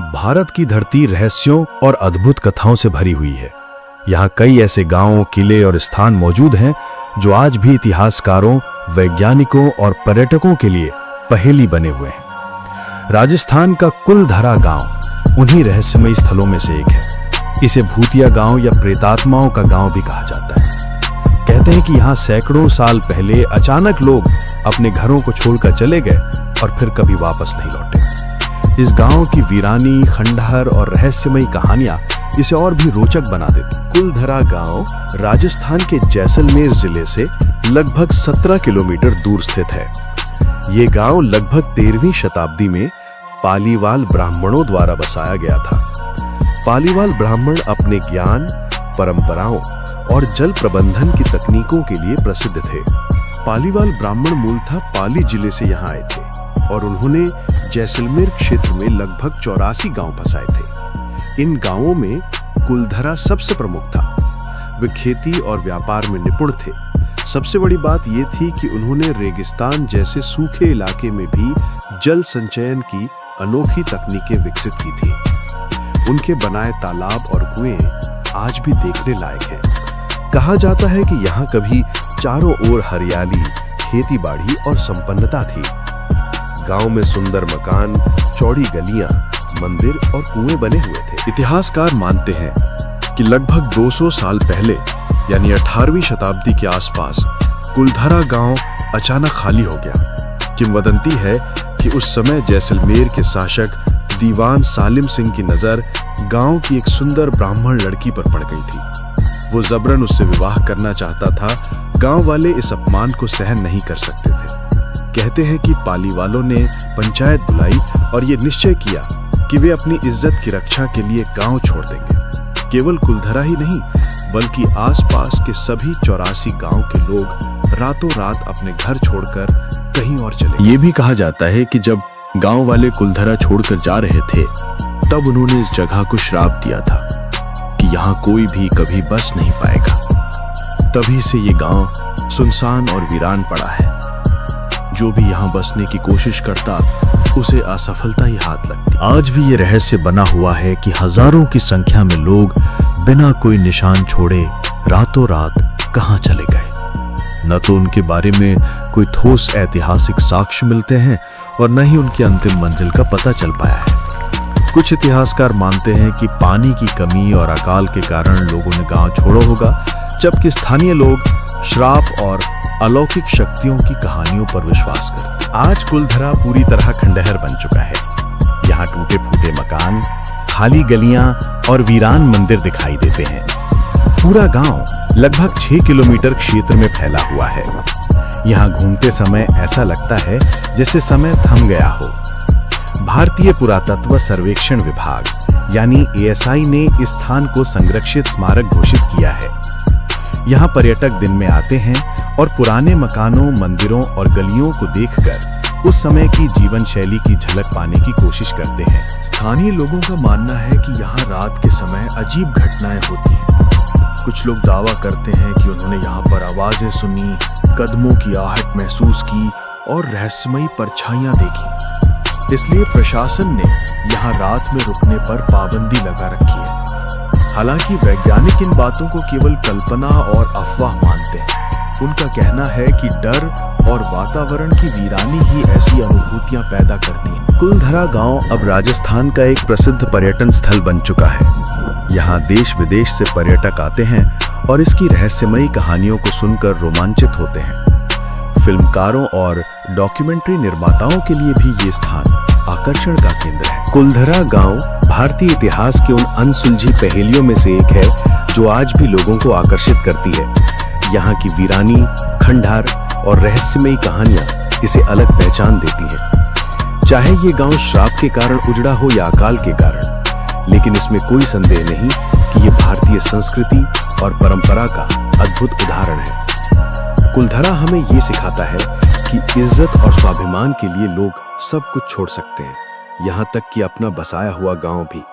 भारत की धरती रहस्यों और अद्भुत कथाओं से भरी हुई है। यहाँ कई ऐसे गांव, किले और स्थान मौजूद हैं जो आज भी इतिहासकारों, वैज्ञानिकों और पर्यटकों के लिए पहेली बने हुए हैं। राजस्थान का कुलधरा गांव उन्हीं रहस्यमयी स्थलों में से एक है। इसे भूतिया गांव या प्रेतात्माओं का गांव भी कहा जाता है। कहते हैं कि यहाँ सैकड़ों साल पहले अचानक लोग अपने घरों को छोड़कर चले गए और फिर कभी वापस नहीं लौटे। इस गांव की वीरानी, खंडहर और रहस्यमयी कहानियां इसे और भी रोचक बना देती। कुलधरा गांव राजस्थान के जैसलमेर जिले से लगभग 17 किलोमीटर दूर स्थित है। ये गांव लगभग 13वीं शताब्दी में पालीवाल ब्राह्मणों द्वारा बसाया गया था। पालीवाल ब्राह्मण अपने ज्ञान, परंपराओं और जल प्रबंधन की तकनीकों के लिए प्रसिद्ध थे। पालीवाल ब्राह्मण मूलतः पाली जिले से यहाँ आए थे और उन्होंने जैसलमेर क्षेत्र में लगभग 84 गांव बसाए थे। इन गांवों में कुलधरा सबसे प्रमुख था। वे खेती और व्यापार में निपुण थे। सबसे बड़ी बात यह थी कि उन्होंने रेगिस्तान जैसे सूखे इलाके में भी जल संचयन की अनोखी तकनीकें विकसित की थी। उनके बनाए तालाब और कुएं आज भी देखने लायक हैं। कहा जाता है कि यहाँ कभी चारों ओर हरियाली, खेती-बाड़ी और संपन्नता थी। गांव में सुंदर मकान, चौड़ी गलियां, मंदिर और कुएं बने हुए थे। इतिहासकार मानते हैं कि लगभग 200 साल पहले यानी 18वीं शताब्दी के आसपास कुलधरा गांव अचानक खाली हो गया। किंवदंती है कि उस समय जैसलमेर के शासक दीवान सालिम सिंह की नजर गांव की एक सुंदर ब्राह्मण लड़की पर पड़ गई थी। वो जबरन उससे विवाह करना चाहता था। गांव वाले इस अपमान को सहन नहीं कर सकते थे। कहते हैं कि पालीवालों ने पंचायत बुलाई और ये निश्चय किया कि वे अपनी इज्जत की रक्षा के लिए गांव छोड़ देंगे। केवल कुलधरा ही नहीं, बल्कि आसपास के सभी 84 गांव के लोग रातों रात अपने घर छोड़कर कहीं और चले। ये भी कहा जाता है कि जब गांव वाले कुलधरा छोड़कर जा रहे थे, तब उन्होंने इस जगह को श्राप दिया था कि यहाँ कोई भी कभी बस नहीं पाएगा। तभी से ये गांव सुनसान और वीरान पड़ा है। जो भी यहाँ बसने की कोशिश करता, उसे असफलता ही हाथ लगती। आज भी ये रहस्य बना हुआ है कि हजारों की संख्या में लोग बिना कोई निशान छोड़े रातों रात कहां चले गए। न तो उनके बारे में कोई ठोस ऐतिहासिक साक्ष्य मिलते हैं और न ही उनकी अंतिम मंजिल का पता चल पाया है। कुछ इतिहासकार मानते हैं कि पानी की कमी और अकाल के कारण लोगों ने गांव छोड़ा होगा, जबकि स्थानीय लोग श्राप और अलौकिक शक्तियों की कहानियों पर विश्वास करते। आज कुलधरा पूरी तरह खंडहर बन चुका है। यहाँ टूटे फूटे मकान, खाली गलियां और वीरान मंदिर दिखाई देते हैं। पूरा गांव लगभग 6 किलोमीटर क्षेत्र में फैला हुआ है। यहाँ घूमते समय ऐसा लगता है जैसे समय थम गया हो। भारतीय पुरातत्व सर्वेक्षण विभाग यानी ASI ने इस स्थान को संरक्षित स्मारक घोषित किया है। यहाँ पर्यटक दिन में आते हैं और पुराने मकानों, मंदिरों और गलियों को देखकर उस समय की जीवन शैली की झलक पाने की कोशिश करते हैं। स्थानीय लोगों का मानना है कि यहाँ रात के समय अजीब घटनाएं होती हैं। कुछ लोग दावा करते हैं कि उन्होंने यहाँ पर आवाजें सुनी, कदमों की आहट महसूस की और रहस्यमयी परछाइयां देखी। इसलिए प्रशासन ने यहाँ रात में रुकने पर पाबंदी लगा रखी है। हालांकि वैज्ञानिक इन बातों को केवल कल्पना और अफवाह मानते हैं। उनका कहना है कि डर और वातावरण की वीरानी ही ऐसी अनुभूतियां पैदा करती हैं। कुलधरा गांव अब राजस्थान का एक प्रसिद्ध पर्यटन स्थल बन चुका है। यहाँ देश विदेश से पर्यटक आते हैं और इसकी रहस्यमयी कहानियों को सुनकर रोमांचित होते हैं। फिल्मकारों और डॉक्यूमेंट्री निर्माताओं के लिए भी ये स्थान आकर्षण का केंद्र है। कुलधरा गांव भारतीय इतिहास की उन अनसुलझी पहेलियों में से एक है जो आज भी लोगों को आकर्षित करती है। यहाँ की वीरानी, खंडहर और रहस्यमयी कहानियां इसे अलग पहचान देती हैं। चाहे ये गांव श्राप के कारण उजड़ा हो या अकाल के कारण, लेकिन इसमें कोई संदेह नहीं कि ये भारतीय संस्कृति और परंपरा का अद्भुत उदाहरण है। कुलधरा हमें ये सिखाता है कि इज्जत और स्वाभिमान के लिए लोग सब कुछ छोड़ सकते हैं, यहाँ तक कि अपना बसाया हुआ गांव भी।